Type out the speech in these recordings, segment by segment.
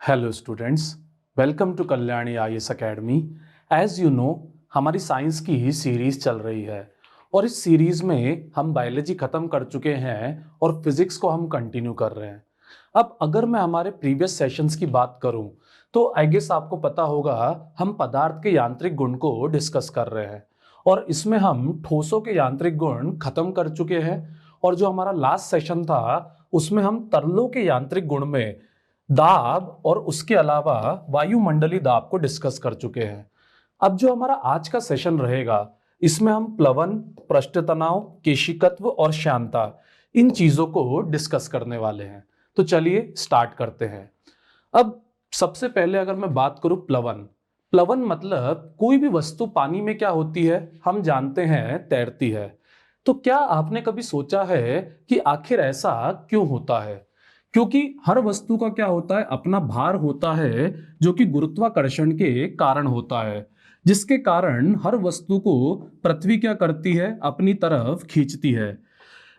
Hello students, welcome to Kalyani IAS academy. As you know, हमारी science की ही series चल रही है और इस सीरीज में हम बायोलॉजी खत्म कर चुके हैं और फिजिक्स को हम कंटिन्यू कर रहे हैं। अब अगर मैं हमारे प्रीवियस सेशंस की बात करूं तो आई गेस आपको पता होगा हम पदार्थ के यांत्रिक गुण को डिस्कस कर रहे हैं और इसमें हम ठोसों के यांत्रिक गुण खत्म कर चुके हैं। और जो हमारा लास्ट सेशन था उसमें हम तरलों के यांत्रिक गुण में दाब और उसके अलावा वायुमंडलीय दाब को डिस्कस कर चुके हैं। अब जो हमारा आज का सेशन रहेगा इसमें हम प्लवन, पृष्ठ तनाव, केशिकत्व और श्यानता इन चीजों को डिस्कस करने वाले हैं। तो चलिए स्टार्ट करते हैं। अब सबसे पहले अगर मैं बात करूं प्लवन, प्लवन मतलब कोई भी वस्तु पानी में क्या होती है हम जानते हैं तैरती है। तो क्या आपने कभी सोचा है कि आखिर ऐसा क्यों होता है? क्योंकि हर वस्तु का क्या होता है, अपना भार होता है जो कि गुरुत्वाकर्षण के कारण होता है, जिसके कारण हर वस्तु को पृथ्वी क्या करती है, अपनी तरफ खींचती है।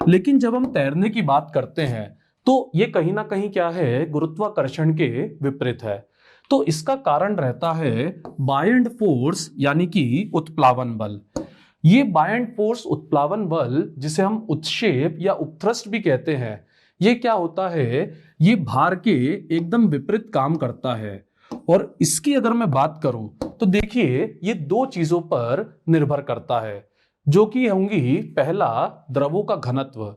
लेकिन जब हम तैरने की बात करते हैं तो ये कहीं ना कहीं क्या है, गुरुत्वाकर्षण के विपरीत है। तो इसका कारण रहता है बायंड फोर्स यानी कि उत्प्लावन बल। ये बायंड फोर्स उत्प्लावन बल जिसे हम उत्क्षेप या उपथ्रस्ट भी कहते हैं, ये क्या होता है, ये भार के एकदम विपरीत काम करता है। और इसकी अगर मैं बात करूं तो देखिए ये दो चीजों पर निर्भर करता है जो कि होंगी, पहला द्रवों का घनत्व।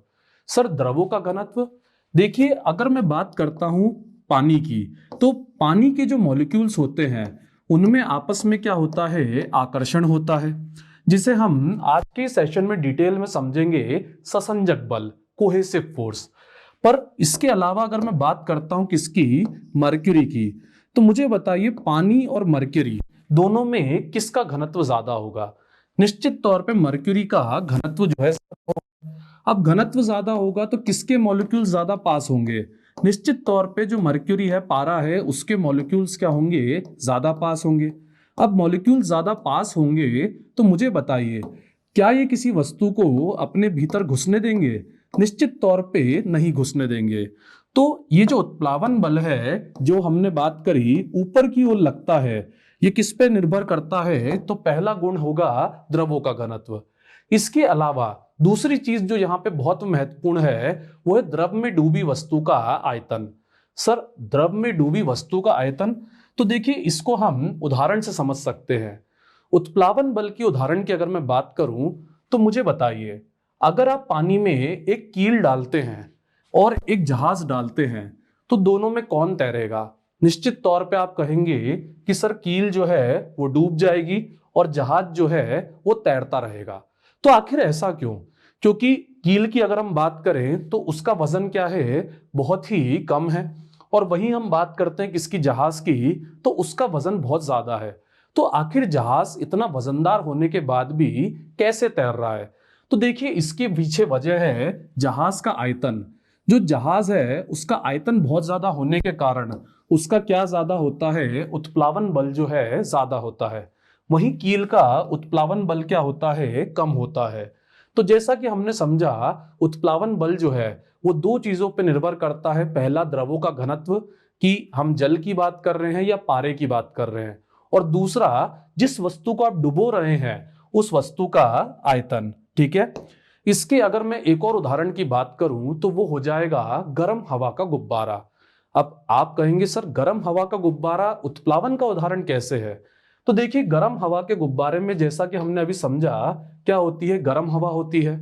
सर द्रवों का घनत्व, देखिए अगर मैं बात करता हूं पानी की, तो पानी के जो मॉलिक्यूल्स होते हैं उनमें आपस में क्या होता है, आकर्षण होता है, जिसे हम आज के सेशन में डिटेल में समझेंगे ससंजक बल, कोहेसिव फोर्स। पर इसके अलावा अगर मैं बात करता हूं किसकी, मर्क्यूरी की, तो मुझे बताइए पानी और मर्क्यूरी दोनों में किसका घनत्व ज्यादा होगा? निश्चित तौर पे मर्क्यूरी का घनत्व जो है, अब घनत्व ज्यादा होगा तो किसके मॉलिक्यूल्स ज्यादा पास होंगे? निश्चित तौर पे जो मर्क्यूरी है, पारा है, उसके मॉलिक्यूल्स क्या होंगे, ज्यादा पास होंगे। अब मॉलिक्यूल ज्यादा पास होंगे तो मुझे बताइए क्या ये किसी वस्तु को अपने भीतर घुसने देंगे? निश्चित तौर पे नहीं घुसने देंगे। तो ये जो उत्प्लावन बल है जो हमने बात करी, ऊपर की ओर लगता है, ये किस पे निर्भर करता है? तो पहला गुण होगा द्रवों का घनत्व। इसके अलावा दूसरी चीज जो यहाँ पे बहुत महत्वपूर्ण है वो है द्रव में डूबी वस्तु का आयतन। सर द्रव में डूबी वस्तु का आयतन, तो देखिए इसको हम उदाहरण से समझ सकते हैं। उत्प्लावन बल की उदाहरण की अगर मैं बात करूं तो मुझे बताइए, अगर आप पानी में एक कील डालते हैं और एक जहाज डालते हैं तो दोनों में कौन तैरेगा? निश्चित तौर पे आप कहेंगे कि सर कील जो है वो डूब जाएगी और जहाज जो है वो तैरता रहेगा। तो आखिर ऐसा क्यों? क्योंकि कील की अगर हम बात करें तो उसका वजन क्या है, बहुत ही कम है। और वहीं हम बात करते हैं किसकी, जहाज की, तो उसका वजन बहुत ज्यादा है। तो आखिर जहाज इतना वजनदार होने के बाद भी कैसे तैर रहा है? तो देखिए इसके पीछे वजह है जहाज का आयतन। जो जहाज है उसका आयतन बहुत ज्यादा होने के कारण उसका क्या ज्यादा होता है, उत्प्लावन बल जो है ज्यादा होता है। वहीं कील का उत्प्लावन बल क्या होता है, कम होता है। तो जैसा कि हमने समझा, उत्प्लावन बल जो है वो दो चीजों पर निर्भर करता है। पहला द्रवों का घनत्व, कि हम जल की बात कर रहे हैं या पारे की बात कर रहे हैं, और दूसरा जिस वस्तु को आप डुबो रहे हैं उस वस्तु का आयतन। ठीक है, इसके अगर मैं एक और उदाहरण की बात करूं तो वो हो जाएगा गर्म हवा का गुब्बारा। अब आप कहेंगे सर गर्म हवा का गुब्बारा उत्प्लावन का उदाहरण कैसे है? तो देखिए गर्म हवा के गुब्बारे में जैसा कि हमने अभी समझा क्या होती है, गर्म हवा होती है।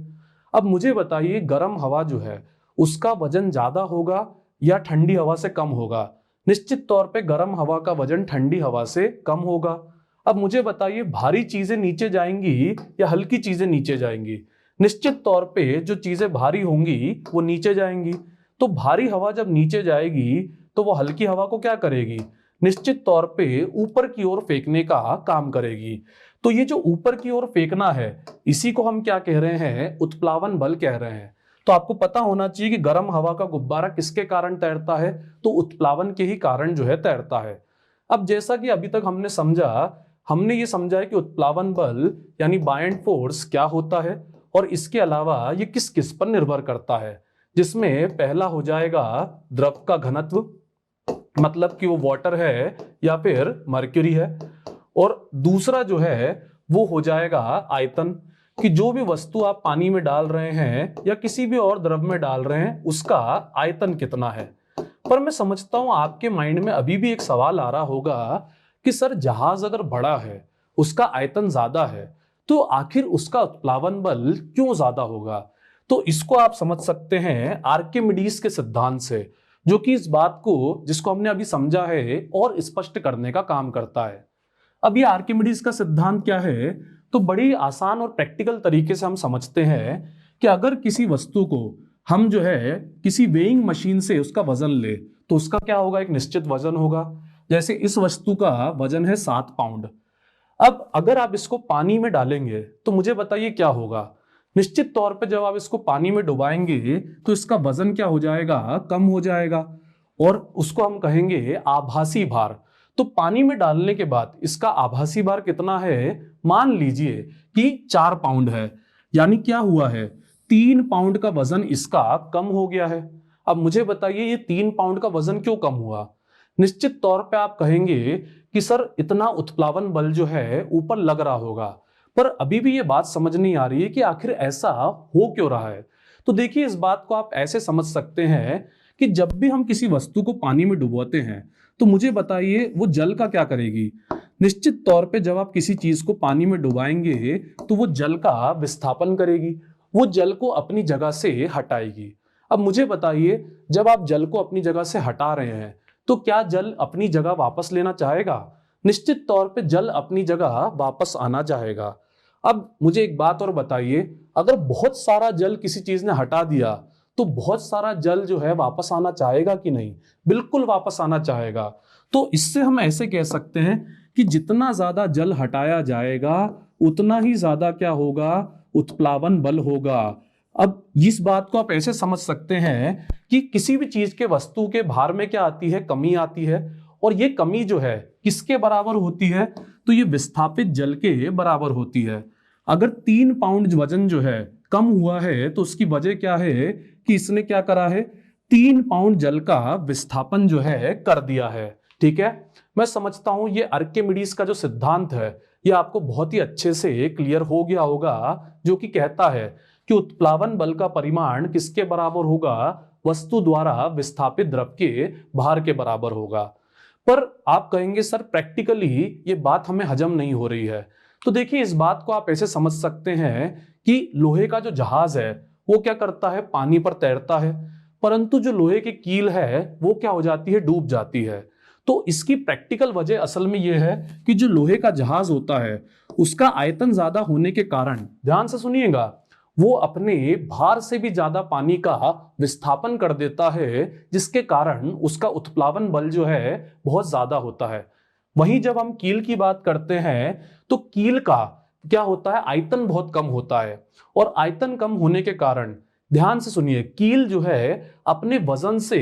अब मुझे बताइए गर्म हवा जो है उसका वजन ज्यादा होगा या ठंडी हवा से कम होगा? निश्चित तौर पे गर्म हवा का वजन ठंडी हवा से कम होगा। अब मुझे बताइए भारी चीजें नीचे जाएंगी या हल्की चीजें नीचे जाएंगी? निश्चित तौर पे जो चीजें भारी होंगी वो नीचे जाएंगी। तो भारी हवा जब नीचे जाएगी तो वो हल्की हवा को क्या करेगी, निश्चित तौर पे ऊपर की ओर फेंकने का काम करेगी। तो ये जो ऊपर की ओर फेंकना है इसी को हम क्या कह रहे हैं, उत्प्लावन बल कह रहे हैं। तो आपको पता होना चाहिए कि गर्म हवा का गुब्बारा किसके कारण तैरता है, तो उत्प्लावन के ही कारण जो है तैरता है। अब जैसा कि अभी तक हमने समझा, हमने ये समझा है कि उत्प्लावन बल यानी बायंड फोर्स क्या होता है और इसके अलावा ये किस किस पर निर्भर करता है, जिसमें पहला हो जाएगा द्रव का घनत्व, मतलब कि वो वाटर है या फिर मर्क्यूरी है। और दूसरा जो है वो हो जाएगा आयतन, कि जो भी वस्तु आप पानी में डाल रहे हैं या किसी भी और द्रव में डाल रहे हैं उसका आयतन कितना है। पर मैं समझता हूं आपके माइंड में अभी भी एक सवाल आ रहा होगा कि सर जहाज अगर बड़ा है, उसका आयतन ज्यादा है, तो आखिर उसका उत्प्लावन बल क्यों ज्यादा होगा। तो इसको आप समझ सकते हैं आर्किमिडीज के सिद्धांत से, जो कि इस बात को, जिसको हमने अभी समझा है, और स्पष्ट करने का काम करता है। अब ये आर्किमिडीज का सिद्धांत क्या है, तो बड़ी आसान और प्रैक्टिकल तरीके से हम समझते हैं कि अगर किसी वस्तु को हम जो है किसी वेइंग मशीन से उसका वजन ले, तो उसका क्या होगा, एक निश्चित वजन होगा। जैसे इस वस्तु का वजन है 7 पाउंड। अब अगर आप इसको पानी में डालेंगे तो मुझे बताइए क्या होगा। निश्चित तौर पे जब आप इसको पानी में डुबाएंगे तो इसका वजन क्या हो जाएगा, कम हो जाएगा, और उसको हम कहेंगे आभासी भार। तो पानी में डालने के बाद इसका आभासी भार कितना है, मान लीजिए कि 4 पाउंड है। यानी क्या हुआ है, 3 पाउंड का वजन इसका कम हो गया है। अब मुझे बताइए ये 3 पाउंड का वजन क्यों कम हुआ। निश्चित तौर पे आप कहेंगे कि सर इतना उत्प्लावन बल जो है ऊपर लग रहा होगा, पर अभी भी ये बात समझ नहीं आ रही है कि आखिर ऐसा हो क्यों रहा है। तो देखिए इस बात को आप ऐसे समझ सकते हैं कि जब भी हम किसी वस्तु को पानी में डुबोते हैं, तो मुझे बताइए वो जल का क्या करेगी। निश्चित तौर पे जब आप किसी चीज को पानी में डुबाएंगे तो वो जल का विस्थापन करेगी, वो जल को अपनी जगह से हटाएगी। अब मुझे बताइए जब आप जल को अपनी जगह से हटा रहे हैं तो क्या जल अपनी जगह वापस लेना चाहेगा। निश्चित तौर पे जल अपनी जगह वापस आना चाहेगा। अब मुझे एक बात और बताइए, अगर बहुत सारा जल किसी चीज ने हटा दिया तो बहुत सारा जल जो है वापस आना चाहेगा कि नहीं, बिल्कुल वापस आना चाहेगा। तो इससे हम ऐसे कह सकते हैं कि जितना ज्यादा जल हटाया जाएगा उतना ही ज्यादा क्या होगा, उत्प्लावन बल होगा। अब इस बात को आप ऐसे समझ सकते हैं कि किसी भी चीज के वस्तु के भार में क्या आती है, कमी आती है, और ये कमी जो है किसके बराबर होती है, तो ये विस्थापित जल के बराबर होती है। अगर 3 पाउंड वजन जो है कम हुआ है तो उसकी वजह क्या है कि इसने क्या करा है, 3 पाउंड जल का विस्थापन जो है कर दिया है। ठीक है, मैं समझता हूं ये आर्किमिडीज का जो सिद्धांत है ये आपको बहुत ही अच्छे से क्लियर हो गया होगा, जो कि कहता है कि उत्प्लावन बल का परिमाण किसके बराबर होगा, वस्तु द्वारा विस्थापित द्रव के भार के बराबर होगा। पर आप कहेंगे सर प्रैक्टिकली ये बात हमें हजम नहीं हो रही है। तो देखिए इस बात को आप ऐसे समझ सकते हैं कि लोहे का जो जहाज है वो क्या करता है, पानी पर तैरता है, परंतु जो लोहे की कील है वो क्या हो जाती है, डूब जाती है। तो इसकी प्रैक्टिकल वजह असल में यह है कि जो लोहे का जहाज होता है उसका आयतन ज्यादा होने के कारण, ध्यान से सुनिएगा, वो अपने भार से भी ज्यादा पानी का विस्थापन कर देता है, जिसके कारण उसका उत्प्लावन बल जो है बहुत ज्यादा होता है। वहीं जब हम कील की बात करते हैं तो कील का क्या होता है, आयतन बहुत कम होता है, और आयतन कम होने के कारण, ध्यान से सुनिए, कील जो है अपने वजन से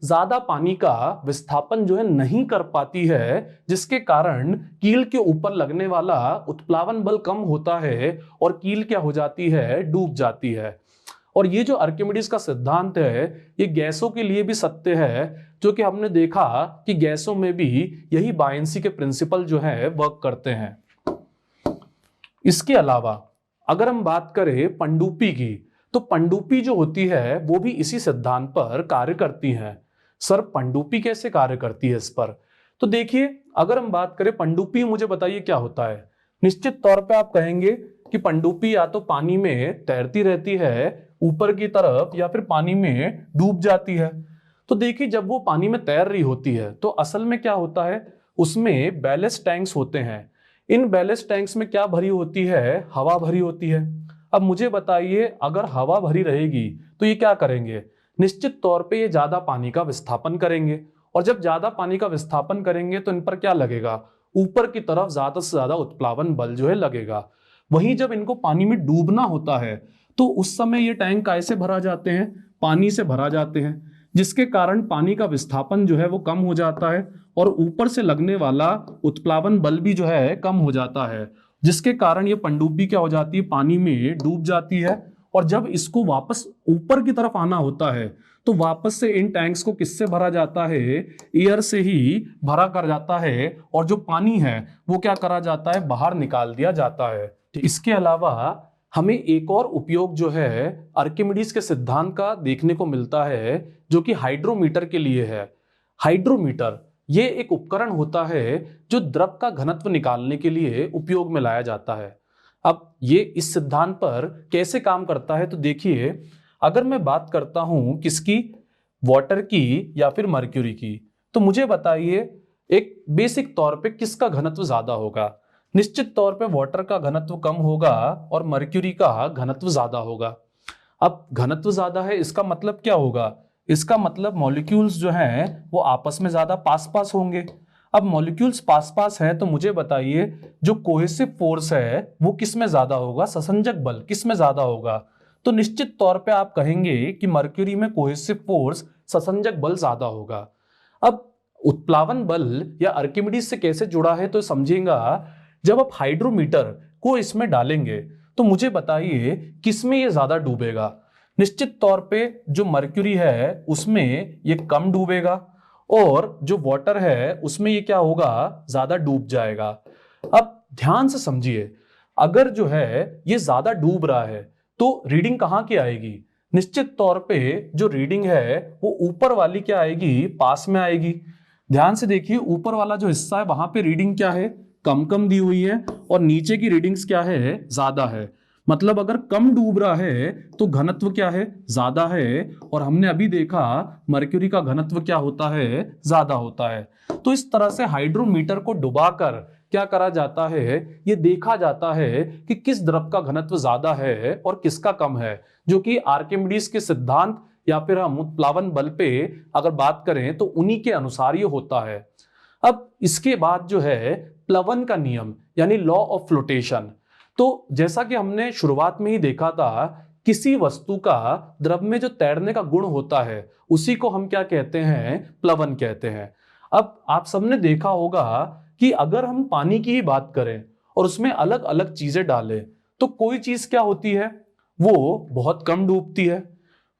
ज्यादा पानी का विस्थापन जो है नहीं कर पाती है, जिसके कारण कील के ऊपर लगने वाला उत्प्लावन बल कम होता है और कील क्या हो जाती है, डूब जाती है। और ये जो आर्किमिडीज का सिद्धांत है ये गैसों के लिए भी सत्य है, जो कि हमने देखा कि गैसों में भी यही बायंसी के प्रिंसिपल जो है वर्क करते हैं। इसके अलावा अगर हम बात करें पनडुब्बी की, तो पनडुब्बी जो होती है वो भी इसी सिद्धांत पर कार्य करती है। सर पनडुब्बी कैसे कार्य करती है इस पर, तो देखिए अगर हम बात करें पनडुब्बी, मुझे बताइए क्या होता है। निश्चित तौर पे आप कहेंगे कि पनडुब्बी या तो पानी में तैरती रहती है ऊपर की तरफ या फिर पानी में डूब जाती है। तो देखिए जब वो पानी में तैर रही होती है तो असल में क्या होता है, उसमें बैलेस्ट टैंक्स होते हैं। इन बैलेस्ट टैंक्स में क्या भरी होती है, हवा भरी होती है। अब मुझे बताइए अगर हवा भरी रहेगी तो ये क्या करेंगे, निश्चित तौर पे ये ज्यादा पानी का विस्थापन करेंगे, और जब ज्यादा पानी का विस्थापन करेंगे तो इन पर क्या लगेगा, ऊपर की तरफ ज्यादा से ज्यादा उत्प्लावन बल जो है लगेगा। वहीं जब इनको पानी में डूबना होता है तो उस समय ये टैंक कैसे भरा जाते हैं, पानी से भरा जाते हैं, जिसके कारण पानी का विस्थापन जो है वो कम हो जाता है और ऊपर से लगने वाला उत्प्लावन बल भी जो है कम हो जाता है, जिसके कारण ये पनडुब्बी क्या हो जाती है, पानी में डूब जाती है और जब इसको वापस ऊपर की तरफ आना होता है तो वापस से इन टैंक्स को किससे भरा जाता है, एयर से ही भरा कर जाता है, और जो पानी है वो क्या करा जाता है, बाहर निकाल दिया जाता है। इसके अलावा हमें एक और उपयोग जो है आर्किमिडीज के सिद्धांत का देखने को मिलता है, जो कि हाइड्रोमीटर के लिए है। हाइड्रोमीटर ये एक उपकरण होता है जो द्रव का घनत्व निकालने के लिए उपयोग में लाया जाता है। अब ये इस सिद्धांत पर कैसे काम करता है तो देखिए, अगर मैं बात करता हूं किसकी, वाटर की या फिर मर्क्यूरी की, तो मुझे बताइए एक बेसिक तौर पे किसका घनत्व ज्यादा होगा। निश्चित तौर पे वाटर का घनत्व कम होगा और मर्क्यूरी का घनत्व ज्यादा होगा। अब घनत्व ज्यादा है इसका मतलब क्या होगा, इसका मतलब मॉलिक्यूल्स जो हैं वो आपस में ज्यादा पास पास होंगे। अब मॉलिक्यूल्स पास पास हैं तो मुझे बताइए जो कोहेसिव फोर्स है वो किस में ज्यादा होगा, ससंजक बल किस में ज्यादा होगा। तो निश्चित तौर पे आप कहेंगे कि मर्क्यूरी में कोहेसिव फोर्स, ससंजक बल ज्यादा होगा। अब उत्प्लावन बल या आर्किमिडीज से कैसे जुड़ा है तो समझेगा, जब आप हाइड्रोमीटर को इसमें डालेंगे तो मुझे बताइए किसमें ये ज्यादा डूबेगा। निश्चित तौर पे जो मर्क्यूरी है उसमें ये कम डूबेगा और जो वाटर है उसमें ये क्या होगा, ज्यादा डूब जाएगा। अब ध्यान से समझिए, अगर जो है ये ज्यादा डूब रहा है तो रीडिंग कहां की आएगी, निश्चित तौर पे जो रीडिंग है वो ऊपर वाली क्या आएगी, पास में आएगी। ध्यान से देखिए, ऊपर वाला जो हिस्सा है वहां पे रीडिंग क्या है, कम कम दी हुई है, और नीचे की रीडिंग्स क्या है, ज्यादा है। मतलब अगर कम डूब रहा है तो घनत्व क्या है, ज्यादा है, और हमने अभी देखा मर्क्यूरी का घनत्व क्या होता है, ज्यादा होता है। तो इस तरह से हाइड्रोमीटर को डुबाकर क्या करा जाता है, ये देखा जाता है कि किस द्रव का घनत्व ज्यादा है और किसका कम है, जो कि आर्किमिडीज के सिद्धांत या फिर हम उत्प्लावन बल पे अगर बात करें तो उन्हीं के अनुसार ये होता है। अब इसके बाद जो है प्लवन का नियम यानी लॉ ऑफ फ्लोटेशन। तो जैसा कि हमने शुरुआत में ही देखा था, किसी वस्तु का द्रव में जो तैरने का गुण होता है उसी को हम क्या कहते हैं, प्लवन कहते हैं। अब आप सबने देखा होगा कि अगर हम पानी की ही बात करें और उसमें अलग अलग चीजें डालें तो कोई चीज क्या होती है, वो बहुत कम डूबती है,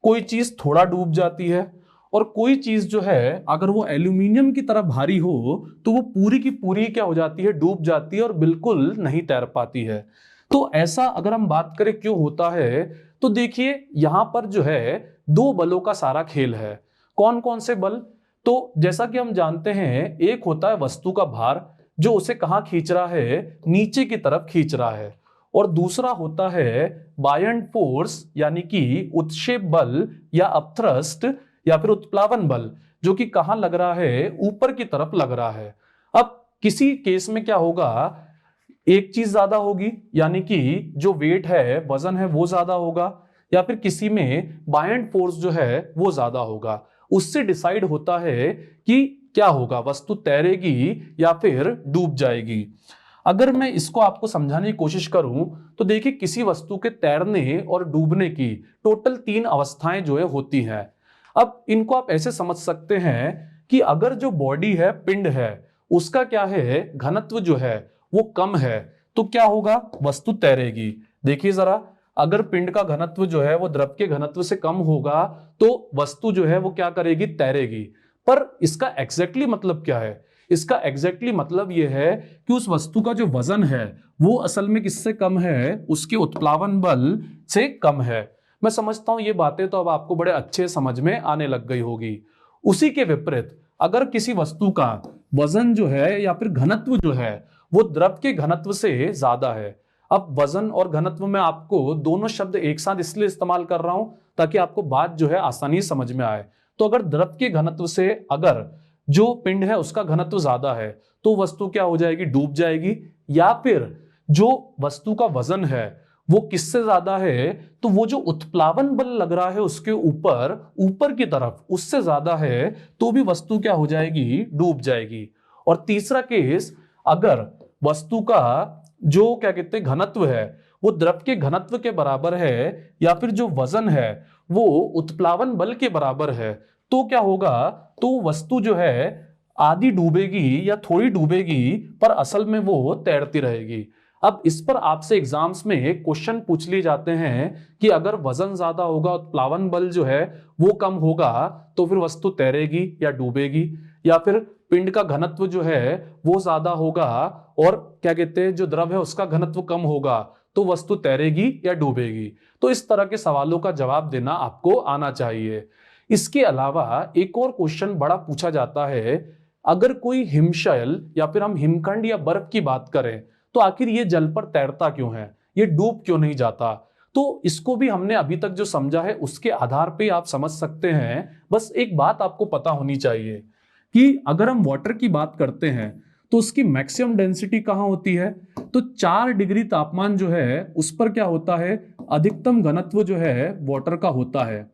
कोई चीज थोड़ा डूब जाती है, और कोई चीज जो है अगर वो एल्यूमिनियम की तरह भारी हो तो वो पूरी की पूरी क्या हो जाती है, डूब जाती है और बिल्कुल नहीं तैर पाती है। तो ऐसा अगर हम बात करें क्यों होता है तो देखिए यहां पर जो है दो बलों का सारा खेल है। कौन कौन से बल, तो जैसा कि हम जानते हैं एक होता है वस्तु का भार जो उसे कहां खींच रहा है, नीचे की तरफ खींच रहा है, और दूसरा होता है बायंट फोर्स यानी कि उत्क्षेप बल या अपथ्रस्ट या फिर उत्प्लावन बल, जो कि कहां लग रहा है, ऊपर की तरफ लग रहा है। अब किसी केस में क्या होगा, एक चीज ज्यादा होगी यानी कि जो वेट है, वजन है वो ज्यादा होगा, या फिर किसी में बायंट फोर्स जो है वो ज्यादा होगा। उससे डिसाइड होता है कि क्या होगा, वस्तु तैरेगी या फिर डूब जाएगी। अगर मैं इसको आपको समझाने की कोशिश करूं तो देखिए किसी वस्तु के तैरने और डूबने की टोटल 3 अवस्थाएं जो है होती हैं। अब इनको आप ऐसे समझ सकते हैं कि अगर जो बॉडी है, पिंड है, उसका क्या है, घनत्व जो है वो कम है तो क्या होगा, वस्तु तैरेगी। देखिए जरा, अगर पिंड का घनत्व जो है वो द्रव के घनत्व से कम होगा तो वस्तु जो है वो क्या करेगी, तैरेगी। पर इसका एग्जैक्टली मतलब क्या है, इसका एग्जैक्टली मतलब यह है कि उस वस्तु का जो वजन है वो असल में किससे कम है, उसके उत्प्लावन बल से कम है। मैं समझता हूं ये बातें तो अब आपको बड़े अच्छे समझ में आने लग गई होगी। उसी के विपरीत अगर किसी वस्तु का वजन जो है या फिर घनत्व जो है वो द्रव के घनत्व से ज्यादा है। अब वजन और घनत्व में आपको दोनों शब्द एक साथ इसलिए इस्तेमाल कर रहा हूं ताकि आपको बात जो है आसानी समझ में आए। तो अगर द्रव के घनत्व से अगर जो पिंड है उसका घनत्व ज्यादा है तो वस्तु क्या हो जाएगी, डूब जाएगी। या फिर जो वस्तु का वजन है वो किससे ज्यादा है, तो वो जो उत्प्लावन बल लग रहा है उसके ऊपर, ऊपर की तरफ, उससे ज्यादा है तो भी वस्तु क्या हो जाएगी, डूब जाएगी। और तीसरा केस, अगर वस्तु का जो क्या कहते हैं घनत्व है वो द्रव के घनत्व के बराबर है या फिर जो वजन है वो उत्प्लावन बल के बराबर है तो क्या होगा, तो वस्तु जो है आधी डूबेगी या थोड़ी डूबेगी पर असल में वो तैरती रहेगी। अब इस पर आपसे एग्जाम्स में क्वेश्चन पूछ लिए जाते हैं कि अगर वजन ज्यादा होगा, उत्प्लावन बल जो है वो कम होगा, तो फिर वस्तु तैरेगी या डूबेगी, या फिर पिंड का घनत्व जो है वो ज्यादा होगा और क्या कहते हैं जो द्रव है उसका घनत्व कम होगा, तो वस्तु तैरेगी या डूबेगी। तो इस तरह के सवालों का जवाब देना आपको आना चाहिए। इसके अलावा एक और क्वेश्चन बड़ा पूछा जाता है, अगर कोई हिमशैल या फिर हम हिमखंड या बर्फ की बात करें तो आखिर ये जल पर तैरता क्यों है, ये डूब क्यों नहीं जाता। तो इसको भी हमने अभी तक जो समझा है उसके आधार पे आप समझ सकते हैं। बस एक बात आपको पता होनी चाहिए कि अगर हम वाटर की बात करते हैं तो उसकी मैक्सिमम डेंसिटी कहां होती है, तो 4 डिग्री तापमान जो है उस पर क्या होता है, अधिकतम घनत्व जो है वाटर का होता है।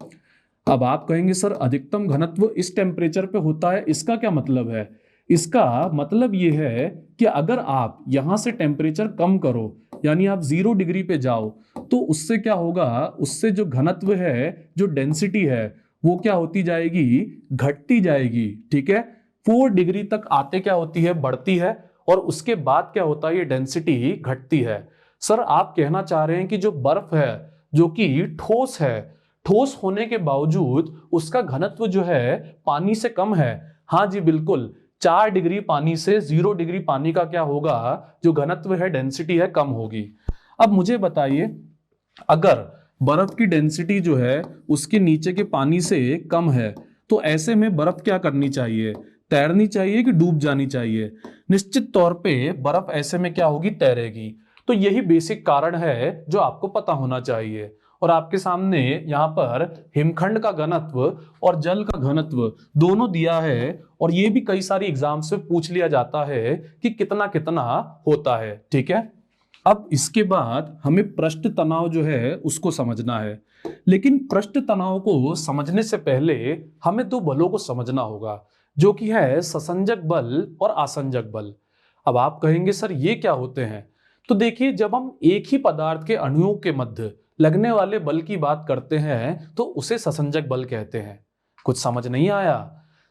अब आप कहेंगे सर अधिकतम घनत्व इस टेम्परेचर पे होता है, इसका क्या मतलब है। इसका मतलब ये है कि अगर आप यहां से टेम्परेचर कम करो, यानी आप 0 डिग्री पे जाओ, तो उससे क्या होगा, उससे जो घनत्व है, जो डेंसिटी है, वो क्या होती जाएगी, घटती जाएगी। ठीक है, 4 डिग्री तक आते क्या होती है, बढ़ती है, और उसके बाद क्या होता है, ये डेंसिटी घटती है। सर आप कहना चाह रहे हैं कि जो बर्फ है जो कि ठोस है, ठोस होने के बावजूद उसका घनत्व जो है पानी से कम है। हाँ जी बिल्कुल, 4 डिग्री पानी से 0 डिग्री पानी का क्या होगा, जो घनत्व है, डेंसिटी है, कम होगी। अब मुझे बताइए, अगर बर्फ की डेंसिटी जो है उसके नीचे के पानी से कम है, तो ऐसे में बर्फ क्या करनी चाहिए, तैरनी चाहिए कि डूब जानी चाहिए। निश्चित तौर पे बर्फ ऐसे में क्या होगी, तैरेगी। तो यही बेसिक कारण है जो आपको पता होना चाहिए। और आपके सामने यहाँ पर हिमखंड का घनत्व और जल का घनत्व दोनों दिया है, और ये भी कई सारी एग्जाम से पूछ लिया जाता है कि कितना कितना होता है। ठीक है, अब इसके बाद हमें पृष्ठ तनाव जो है उसको समझना है। लेकिन पृष्ठ तनाव को समझने से पहले हमें 2 बलों को समझना होगा, जो कि है ससंजक बल और आसंजक बल। अब आप कहेंगे सर ये क्या होते हैं। तो देखिए, जब हम एक ही पदार्थ के अणुओं के मध्य लगने वाले बल की बात करते हैं तो उसे ससंजक बल कहते हैं। कुछ समझ नहीं आया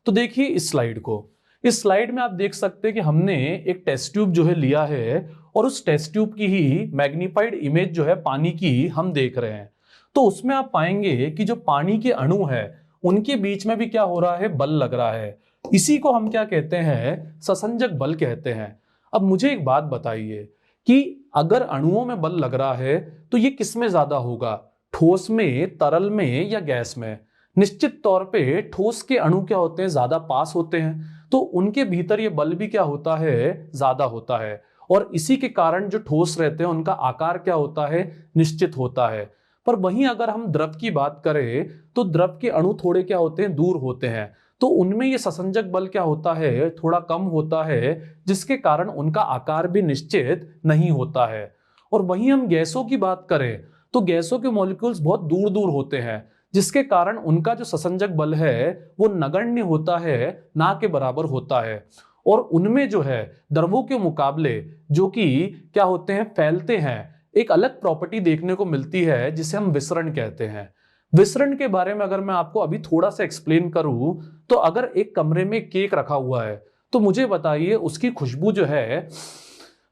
तो देखिए इस स्लाइड को। इस स्लाइड में आप देख सकते हैं कि हमने एक टेस्ट ट्यूब जो है लिया है, और उस टेस्ट ट्यूब की ही मैग्नीफाइड इमेज जो है पानी की हम देख रहे हैं। तो उसमें आप पाएंगे कि जो पानी के अणु है उनके बीच में भी क्या हो रहा है, बल लग रहा है। इसी को हम क्या कहते हैं, ससंजक बल कहते हैं। अब मुझे एक बात बताइए कि अगर अणुओं में बल लग रहा है तो ये किस में ज्यादा होगा, ठोस में, तरल में, या गैस में। निश्चित तौर पे ठोस के अणु क्या होते हैं, ज्यादा पास होते हैं, तो उनके भीतर ये बल भी क्या होता है, ज्यादा होता है। और इसी के कारण जो ठोस रहते हैं उनका आकार क्या होता है, निश्चित होता है। पर वहीं अगर हम द्रव की बात करें तो द्रव के अणु थोड़े क्या होते हैं, दूर होते हैं, तो उनमें ये ससंजक बल क्या होता है, थोड़ा कम होता है, जिसके कारण उनका आकार भी निश्चित नहीं होता है। और वहीं हम गैसों की बात करें तो गैसों के मॉलिक्यूल्स बहुत दूर दूर होते हैं, जिसके कारण उनका जो ससंजक बल है वो नगण्य होता है, ना के बराबर होता है। और उनमें जो है द्रवों के मुकाबले जो कि क्या होते हैं, फैलते हैं, एक अलग प्रॉपर्टी देखने को मिलती है जिसे हम विसरण कहते हैं। विसरण के बारे में अगर मैं आपको अभी थोड़ा सा एक्सप्लेन करूं, तो अगर एक कमरे में केक रखा हुआ है तो मुझे बताइए उसकी खुशबू जो है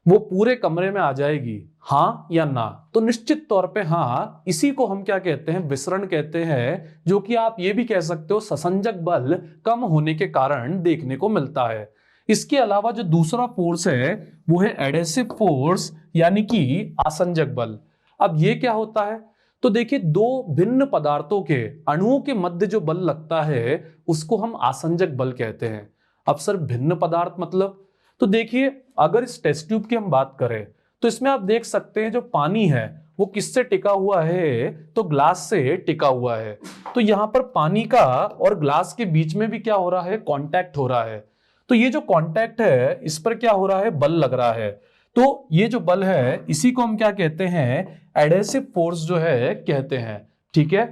वो पूरे कमरे में आ जाएगी, हाँ या ना। तो निश्चित तौर पे हाँ, इसी को हम क्या कहते हैं, विसरण कहते हैं, जो कि आप ये भी कह सकते हो ससंजक बल कम होने के कारण देखने को मिलता है। इसके अलावा जो दूसरा फोर्स है वो है एडेसिव फोर्स, यानी कि आसंजक बल। अब ये क्या होता है, तो देखिए 2 भिन्न पदार्थों के अणुओं के मध्य जो बल लगता है उसको हम आसंजक बल कहते हैं। अब सर भिन्न पदार्थ मतलब, तो देखिए अगर इस टेस्ट ट्यूब की हम बात करें तो इसमें आप देख सकते हैं जो पानी है वो किससे टिका हुआ है, तो ग्लास से टिका हुआ है। तो यहां पर पानी का और ग्लास के बीच में भी क्या हो रहा है, कांटेक्ट हो रहा है। तो ये जो कांटेक्ट है इस पर क्या हो रहा है, बल लग रहा है। तो ये जो बल है इसी को हम क्या कहते हैं, एडेसिव फोर्स जो है कहते हैं। ठीक है,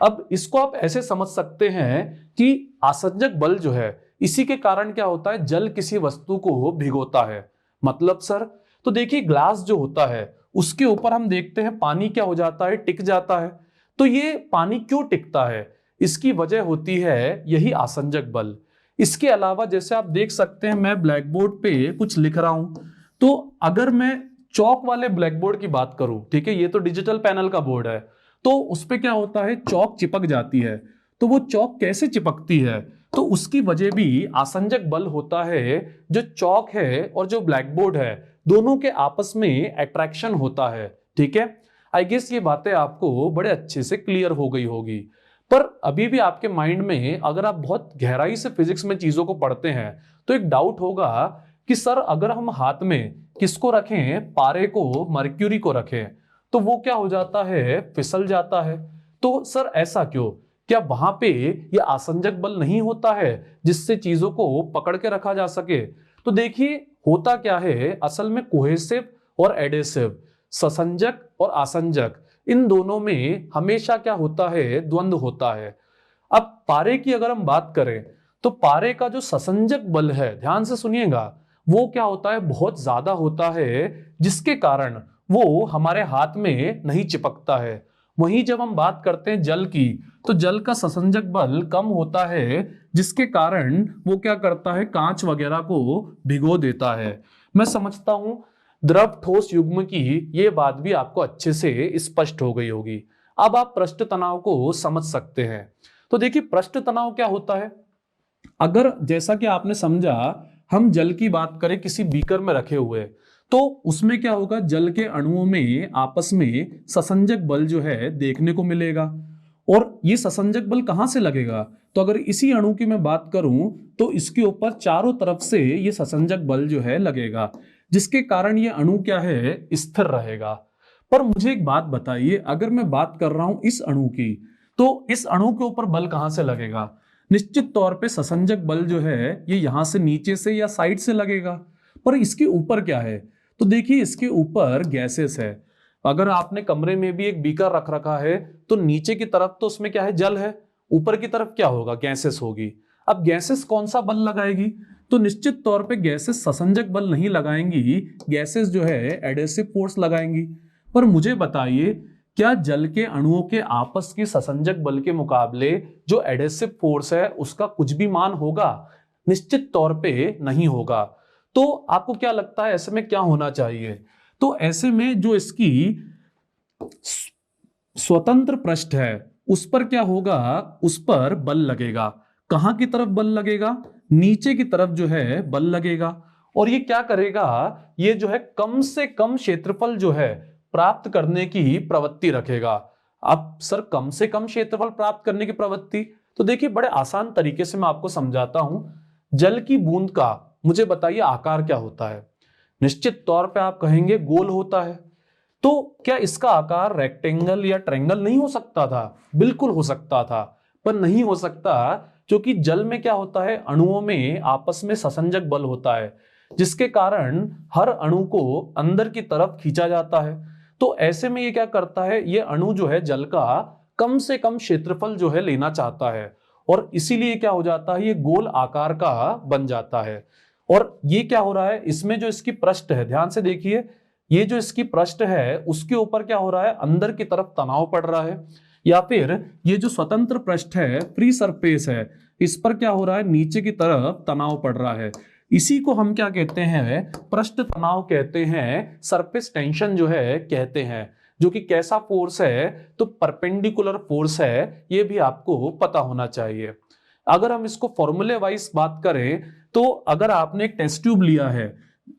अब इसको आप ऐसे समझ सकते हैं कि आसंजक बल जो है इसी के कारण क्या होता है, जल किसी वस्तु को भिगोता है। मतलब सर, तो देखिए ग्लास जो होता है उसके ऊपर हम देखते हैं पानी क्या हो जाता है, टिक जाता है। तो ये पानी क्यों टिकता है, इसकी वजह होती है यही आसंजक बल। इसके अलावा जैसे आप देख सकते हैं मैं ब्लैक बोर्ड पे कुछ लिख रहा हूं, तो अगर मैं चौक वाले ब्लैक बोर्ड की बात करूं, ठीक है, ये तो डिजिटल पैनल का बोर्ड है, तो उस पे क्या होता है, चौक चिपक जाती है। तो वो चौक कैसे चिपकती है, तो उसकी वजह भी आसंजक बल होता है। जो चौक है और जो ब्लैक बोर्ड है, दोनों के आपस में अट्रैक्शन होता है, ठीक है। आई गेस ये बातें आपको बड़े अच्छे से क्लियर हो गई होगी। पर अभी भी आपके माइंड में, अगर आप बहुत गहराई से फिजिक्स में चीजों को पढ़ते हैं, तो एक डाउट होगा कि सर अगर हम हाथ में किसको रखें, पारे को, मर्क्यूरी को रखें, तो वो क्या हो जाता है, फिसल जाता है। तो सर ऐसा क्यों, क्या वहां पे ये आसंजक बल नहीं होता है जिससे चीजों को पकड़ के रखा जा सके? तो देखिए होता क्या है, असल में कोहेसिव और एडेसिव, ससंजक और आसंजक, इन दोनों में हमेशा क्या होता है, द्वंद्व होता है। अब पारे की अगर हम बात करें, तो पारे का जो ससंजक बल है, ध्यान से सुनिएगा, वो क्या होता है, बहुत ज्यादा होता है, जिसके कारण वो हमारे हाथ में नहीं चिपकता है। वहीं जब हम बात करते हैं जल की, तो जल का ससंजक बल कम होता है, जिसके कारण वो क्या करता है, कांच वगैरह को भिगो देता है। मैं समझता हूं द्रव ठोस युग्म की ये बात भी आपको अच्छे से स्पष्ट हो गई होगी। अब आप पृष्ठ तनाव को समझ सकते हैं। तो देखिए पृष्ठ तनाव क्या होता है, अगर जैसा कि आपने समझा, हम जल की बात करें किसी बीकर में रखे हुए, तो उसमें क्या होगा, जल के अणुओं में आपस में ससंजक बल जो है देखने को मिलेगा। और ये ससंजक बल कहां से लगेगा, तो अगर इसी अणु की मैं बात करूं, तो इसके ऊपर चारों तरफ से ये ससंजक बल जो है लगेगा, जिसके कारण ये अणु क्या है, स्थिर रहेगा। पर मुझे एक बात बताइए, अगर मैं बात कर रहा हूं इस अणु की, तो इस अणु के ऊपर बल कहां से लगेगा? निश्चित तौर पे ससंजक बल जो है ये यहां से नीचे से या साइड से लगेगा। पर इसके ऊपर क्या है, तो देखिए इसके ऊपर गैसेस है। अगर आपने कमरे में भी एक बीकर रख रखा है, तो नीचे की तरफ तो उसमें क्या है, जल है, ऊपर की तरफ क्या होगा, गैसेस होगी। अब गैसेस कौन सा बल लगाएगी, तो निश्चित तौर पे गैसेस ससंजक बल नहीं लगाएंगी, गैसेस जो है एडेसिव फोर्स लगाएंगी। पर मुझे बताइए, क्या जल के अणुओं के आपस के ससंजक बल के मुकाबले जो एडेसिव फोर्स है उसका कुछ भी मान होगा? निश्चित तौर पे नहीं होगा। तो आपको क्या लगता है ऐसे में क्या होना चाहिए? तो ऐसे में जो इसकी स्वतंत्र पृष्ठ है उस पर क्या होगा, उस पर बल लगेगा। कहां की तरफ बल लगेगा, नीचे की तरफ जो है बल लगेगा। और ये क्या करेगा, ये जो है कम से कम क्षेत्रफल जो है प्राप्त करने की प्रवृत्ति रखेगा। अब सर कम से कम क्षेत्रफल प्राप्त करने की प्रवृत्ति, तो देखिए बड़े आसान तरीके से मैं आपको समझाता हूं। जल की बूंद का मुझे बताइए आकार क्या होता है? निश्चित तौर पे आप कहेंगे गोल होता है। तो क्या इसका आकार रेक्टेंगल या ट्रायंगल नहीं हो सकता था? बिल्कुल हो सकता था, पर नहीं हो सकता, क्योंकि जल में क्या होता है, अणुओं में आपस में ससंजक बल होता है, जिसके कारण हर अणु को अंदर की तरफ खींचा जाता है। तो ऐसे में ये क्या करता है, ये अणु जो है जल का कम से कम क्षेत्रफल जो है लेना चाहता है, और इसीलिए क्या हो जाता है, ये गोल आकार का बन जाता है। और ये क्या हो रहा है, इसमें जो इसकी पृष्ठ है, ध्यान से देखिए, ये जो इसकी पृष्ठ है उसके ऊपर क्या हो रहा है, अंदर की तरफ तनाव पड़ रहा है, या फिर ये जो स्वतंत्र पृष्ठ है, फ्री सरफेस है, इस पर क्या हो रहा है, नीचे की तरफ तनाव पड़ रहा है। इसी को हम क्या कहते हैं, पृष्ठ तनाव कहते हैं, सरफेस टेंशन जो है कहते हैं, जो कि कैसा फोर्स है, तो परपेंडिकुलर फोर्स है, ये भी आपको पता होना चाहिए। अगर हम इसको फॉर्मूले वाइज बात करें, तो अगर आपने एक टेस्ट ट्यूब लिया है,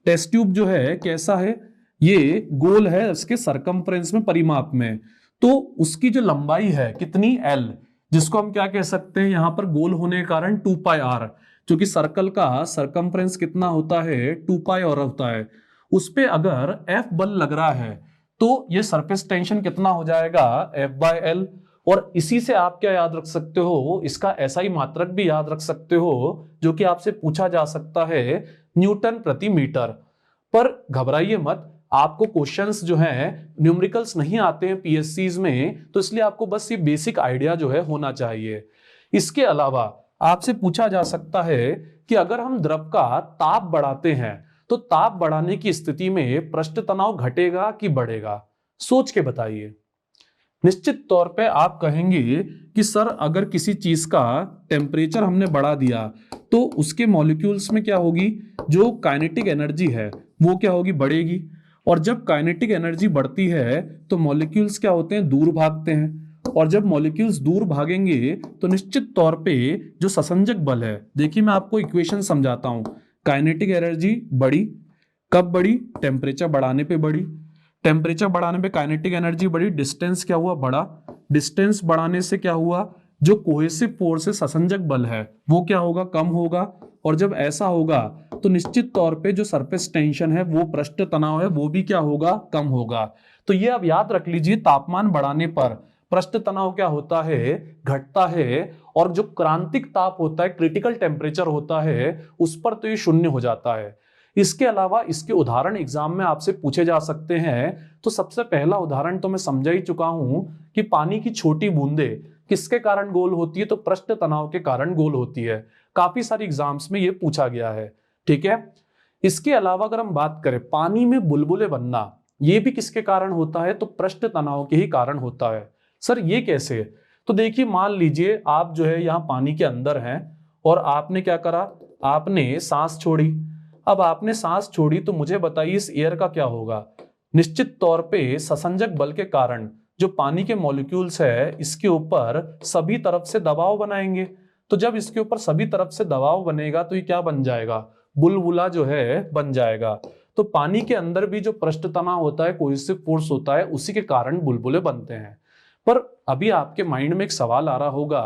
टेस्ट ट्यूब जो है कैसा है, ये गोल है, इसके सरकमफ्रेंस में, परिमाप में, तो उसकी जो लंबाई है कितनी, L, जिसको हम क्या कह सकते हैं, यहां पर गोल होने के कारण 2πr, क्योंकि सर्कल का सरकमफ्रेंस कितना होता है, 2πr होता है। उस पे अगर F बल लग रहा है, तो ये सरफेस टेंशन कितना हो जाएगा, F/L। और इसी से आप क्या याद रख सकते हो, इसका SI मात्रक भी याद रख सकते हो, जो कि आपसे पूछा जा सकता है, न्यूटन प्रति मीटर। पर घबराइए मत, आपको क्वेश्चंस जो हैं न्यूमेरिकल्स नहीं आते हैं पीएससीज में, तो इसलिए आपको बस ये बेसिक आइडिया जो है होना चाहिए। इसके अलावा आपसे पूछा जा सकता है कि अगर हम द्रव का ताप बढ़ाते हैं, तो ताप बढ़ाने की स्थिति में पृष्ठ तनाव घटेगा कि बढ़ेगा? सोच के बताइए। निश्चित तौर पे आप कहेंगे कि सर अगर किसी चीज का टेम्परेचर हमने बढ़ा दिया, तो उसके मॉलिक्यूल्स में क्या होगी, जो काइनेटिक एनर्जी है वो क्या होगी, बढ़ेगी। और जब काइनेटिक एनर्जी बढ़ती है तो मॉलिक्यूल्स क्या होते हैं, दूर भागते हैं, और जब मॉलिक्यूल्स दूर भागेंगे तो निश्चित तौर पे जो ससंजक बल है, देखिए मैं आपको इक्वेशन समझाता हूं। काइनेटिक एनर्जी बढ़ी, कब बढ़ी, टेम्परेचर बढ़ाने पे बढ़ी, टेम्परेचर बढ़ाने पे काइनेटिक एनर्जी बढ़ी, डिस्टेंस क्या हुआ, बढ़ा, डिस्टेंस बढ़ाने से क्या हुआ, जो कोहेसिव फोर्स है, ससंजक बल है, वो क्या होगा, कम होगा, और जब ऐसा होगा तो निश्चित तौर पे जो सरफेस टेंशन है, वो पृष्ठ तनाव है, वो भी क्या होगा, कम होगा। तो ये अब याद रख लीजिए, तापमान बढ़ाने पर पृष्ठ तनाव क्या होता है, घटता है, और जो क्रांतिक ताप होता है, क्रिटिकल टेम्परेचर होता है, उस पर तो ये शून्य हो जाता है। इसके अलावा इसके उदाहरण एग्जाम में आपसे पूछे जा सकते हैं। तो सबसे पहला उदाहरण तो मैं समझा ही चुका हूं कि पानी की छोटी बूंदे किसके कारण गोल होती है, तो पृष्ठ तनाव के कारण गोल होती है। काफी सारी एग्जाम्स में ये पूछा गया है, ठीक है। इसके अलावा अगर हम बात करें पानी में बुलबुले बनना, ये भी किसके कारण होता है, तो पृष्ठ तनाव के ही कारण होता है। सर ये कैसे, तो देखिए मान लीजिए आप जो है यहाँ पानी के अंदर हैं और आपने क्या करा, आपने सांस छोड़ी। अब आपने सांस छोड़ी तो मुझे बताइए इस एयर का क्या होगा। निश्चित तौर पे ससंजक बल के कारण जो पानी के मॉलिक्यूल्स है, इसके ऊपर सभी तरफ से दबाव बनाएंगे। तो जब इसके ऊपर सभी तरफ से दबाव बनेगा तो ये क्या बन जाएगा, बुलबुला जो है बन जाएगा। तो पानी के अंदर भी जो पृष्ठ तनाव होता है, कोहेसिव फोर्स होता है, उसी के कारण बुलबुले बनते हैं। पर अभी आपके माइंड में एक सवाल आ रहा होगा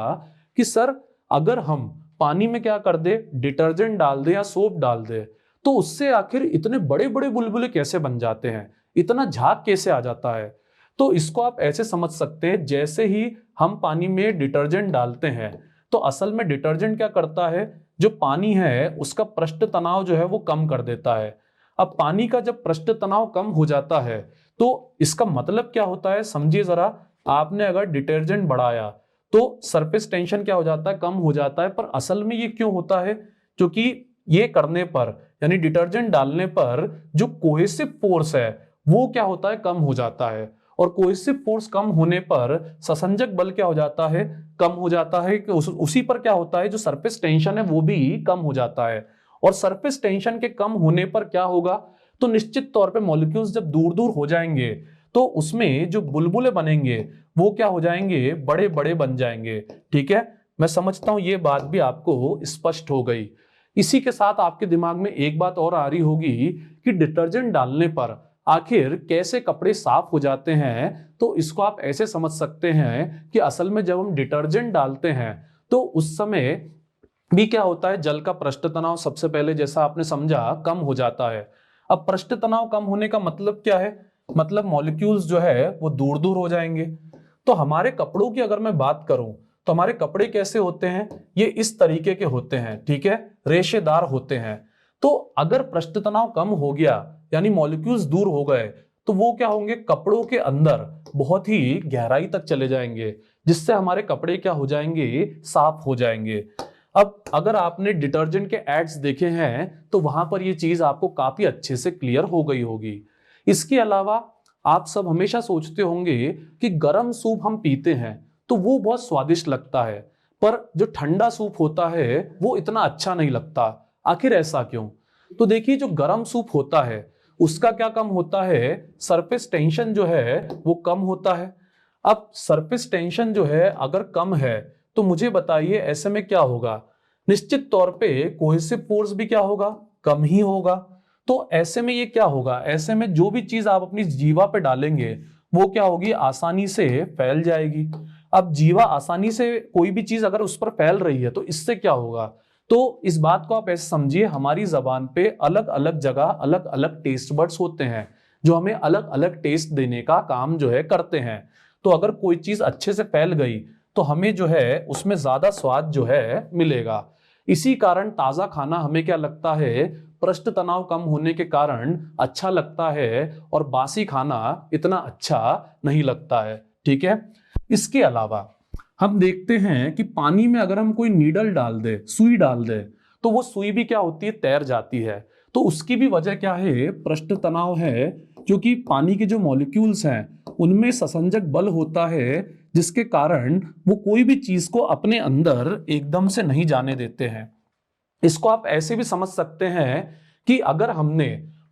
कि सर अगर हम पानी में क्या कर दे, डिटर्जेंट डाल दे या सोप डाल दे, तो उससे आखिर इतने बड़े बड़े बुलबुले कैसे बन जाते हैं, इतना झाग कैसे आ जाता है। तो इसको आप ऐसे समझ सकते हैं, जैसे ही हम पानी में डिटर्जेंट डालते हैं तो असल में डिटर्जेंट क्या करता है, जो पानी है उसका पृष्ठ तनाव जो है वो कम कर देता है। अब पानी का जब पृष्ठ तनाव कम हो जाता है तो इसका मतलब क्या होता है, समझिए जरा। आपने अगर डिटर्जेंट बढ़ाया तो सरफेस टेंशन क्या हो जाता है, कम हो जाता है। पर असल में ये क्यों होता है, क्योंकि ये करने पर यानी डिटर्जेंट डालने पर जो कोहेसिव फोर्स है वो क्या होता है, कम हो जाता है। और कोहेसिव फोर्स कम होने पर ससंजक बल क्या हो जाता है, कम हो जाता है। कि उसी पर क्या होता है, जो सरफेस टेंशन है वो भी कम हो जाता है। और सरफेस टेंशन के कम होने पर क्या होगा, तो निश्चित तौर पे मॉलिक्यूल्स जब दूर दूर हो जाएंगे तो उसमें जो बुलबुले बनेंगे वो क्या हो जाएंगे, बड़े बड़े बन जाएंगे। ठीक है, मैं समझता हूं ये बात भी आपको स्पष्ट हो गई। इसी के साथ आपके दिमाग में एक बात और आ रही होगी कि डिटर्जेंट डालने पर आखिर कैसे कपड़े साफ हो जाते हैं। तो इसको आप ऐसे समझ सकते हैं कि असल में जब हम डिटर्जेंट डालते हैं तो उस समय भी क्या होता है, जल का पृष्ठ तनाव सबसे पहले जैसा आपने समझा कम हो जाता है। अब पृष्ठ तनाव कम होने का मतलब क्या है, मतलब मॉलिक्यूल्स जो है वो दूर दूर हो जाएंगे। तो हमारे कपड़ों की अगर मैं बात करूं तो हमारे कपड़े कैसे होते हैं, ये इस तरीके के होते हैं, ठीक है, रेशेदार होते हैं। तो अगर पृष्ठ तनाव कम हो गया यानी मॉलिक्यूल्स दूर हो गए तो वो क्या होंगे, कपड़ों के अंदर बहुत ही गहराई तक चले जाएंगे, जिससे हमारे कपड़े क्या हो जाएंगे, साफ हो जाएंगे। अब अगर आपने डिटर्जेंट के एड्स देखे हैं तो वहां पर ये चीज आपको काफी अच्छे से क्लियर हो गई होगी। इसके अलावा आप सब हमेशा सोचते होंगे कि गर्म सूप हम पीते हैं तो वो बहुत स्वादिष्ट लगता है, पर जो ठंडा सूप होता है वो इतना अच्छा नहीं लगता। आखिर ऐसा क्यों, तो देखिए जो गर्म सूप होता है उसका क्या कम होता है, सरफेस टेंशन जो है वो कम होता है। अब सरफेस टेंशन जो है अगर कम है तो मुझे बताइए ऐसे में क्या होगा, निश्चित तौर पे कोहेसिव फोर्स भी क्या होगा, कम ही होगा। तो ऐसे में ये क्या होगा, ऐसे में जो भी चीज आप अपनी जीवा पे डालेंगे वो क्या होगी, आसानी से फैल जाएगी। अब जीवा आसानी से कोई भी चीज अगर उस पर फैल रही है तो इससे क्या होगा, तो इस बात को आप ऐसे समझिए, हमारी जबान पे अलग अलग जगह अलग अलग टेस्ट बड्स होते हैं जो हमें अलग अलग टेस्ट देने का काम जो है करते हैं। तो अगर कोई चीज अच्छे से फैल गई तो हमें जो है उसमें ज्यादा स्वाद जो है मिलेगा। इसी कारण ताजा खाना हमें क्या लगता है, पृष्ठ तनाव कम होने के कारण अच्छा लगता है, और बासी खाना इतना अच्छा नहीं लगता है। ठीक है, इसके अलावा हम देखते हैं कि पानी में अगर हम कोई नीडल डाल दे, सुई डाल दे, तो वो सुई भी क्या होती है, तैर जाती है। तो उसकी भी वजह क्या है, पृष्ठ तनाव है, क्योंकि पानी के जो मॉलिक्यूल्स हैं उनमें ससंजक बल होता है, जिसके कारण वो कोई भी चीज को अपने अंदर एकदम से नहीं जाने देते हैं। इसको आप ऐसे भी समझ सकते हैं कि अगर हमने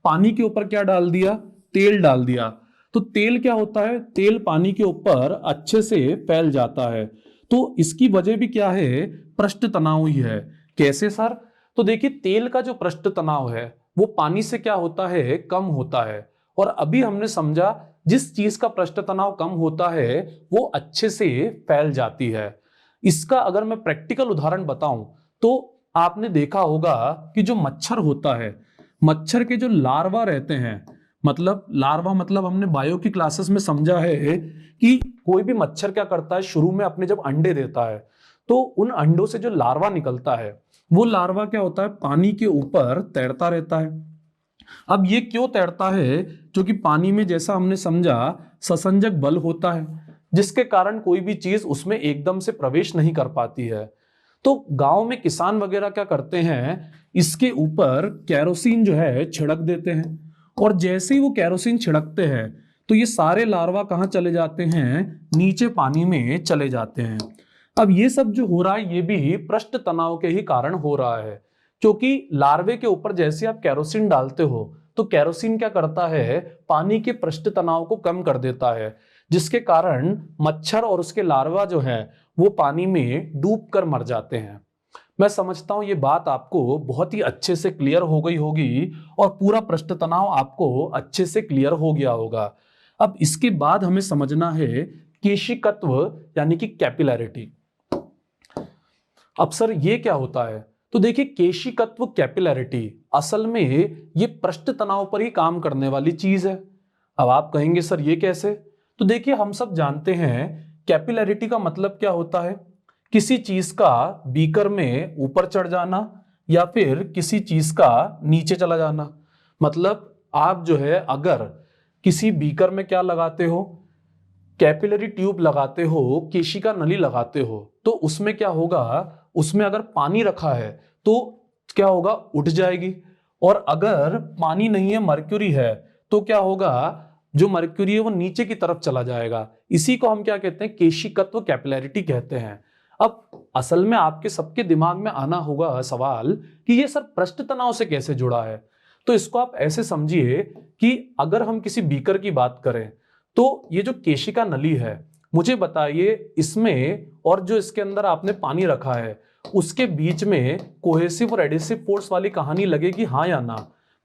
पानी के ऊपर क्या डाल दिया, तेल डाल दिया, तो तेल क्या होता है, तेल पानी के ऊपर अच्छे से फैल जाता है। तो इसकी वजह भी क्या है, पृष्ठ तनाव ही है। कैसे सर? तो देखिए तेल का जो पृष्ठ तनाव है वो पानी से क्या होता है, कम होता है। और अभी हमने समझा जिस चीज का पृष्ठ तनाव कम होता है वो अच्छे से फैल जाती है। इसका अगर मैं प्रैक्टिकल उदाहरण बताऊं तो आपने देखा होगा कि जो मच्छर होता है, मच्छर के जो लार्वा रहते हैं, मतलब लार्वा मतलब हमने बायो की क्लासेस में समझा है कि कोई भी मच्छर क्या करता है, शुरू में अपने जब अंडे देता है तो उन अंडों से जो लार्वा निकलता है वो लार्वा क्या होता है, पानी के ऊपर तैरता रहता है। अब ये क्यों तैरता है? क्योंकि पानी में जैसा हमने समझा ससंजक बल होता है जिसके कारण कोई भी चीज उसमें एकदम से प्रवेश नहीं कर पाती है। तो गांव में किसान वगैरह क्या करते हैं, इसके ऊपर केरोसिन जो है छिड़क देते हैं, और जैसे ही वो केरोसिन छिड़कते हैं तो ये सारे लार्वा कहाँ चले जाते हैं, नीचे पानी में चले जाते हैं। अब ये सब जो हो रहा है ये भी पृष्ठ तनाव के ही कारण हो रहा है, क्योंकि लार्वे के ऊपर जैसे आप केरोसिन डालते हो तो केरोसिन क्या करता है, पानी के पृष्ठ तनाव को कम कर देता है, जिसके कारण मच्छर और उसके लार्वा जो है वो पानी में डूब कर मर जाते हैं। मैं समझता हूं ये बात आपको बहुत ही अच्छे से क्लियर हो गई होगी और पूरा पृष्ठ तनाव आपको अच्छे से क्लियर हो गया होगा। अब इसके बाद हमें समझना है केशिकत्व यानी कि कैपिलैरिटी। अब सर ये क्या होता है? तो देखिए केशिकत्व कैपिलैरिटी असल में ये पृष्ठ तनाव पर ही काम करने वाली चीज है। अब आप कहेंगे सर ये कैसे? तो देखिए हम सब जानते हैं कैपिलैरिटी का मतलब क्या होता है, किसी चीज का बीकर में ऊपर चढ़ जाना या फिर किसी चीज का नीचे चला जाना। मतलब आप जो है अगर किसी बीकर में क्या लगाते हो, कैपिलरी ट्यूब लगाते हो, केशिका नली लगाते हो, तो उसमें क्या होगा, उसमें अगर पानी रखा है तो क्या होगा, उठ जाएगी। और अगर पानी नहीं है, मर्क्यूरी है, तो क्या होगा, जो मर्क्यूरी है वो नीचे की तरफ चला जाएगा। इसी को हम क्या कहते हैं, केशिकत्व कैपिलैरिटी कहते हैं। अब असल में आपके सबके दिमाग में आना होगा सवाल कि ये सर पृष्ठ तनाव से कैसे जुड़ा है। तो इसको आप ऐसे समझिए कि अगर हम किसी बीकर की बात करें तो ये जो केशिका नली है, मुझे बताइए इसमें और जो इसके अंदर आपने पानी रखा है उसके बीच में कोहेसिव और एडेसिव फोर्स वाली कहानी लगेगी, हाँ या ना?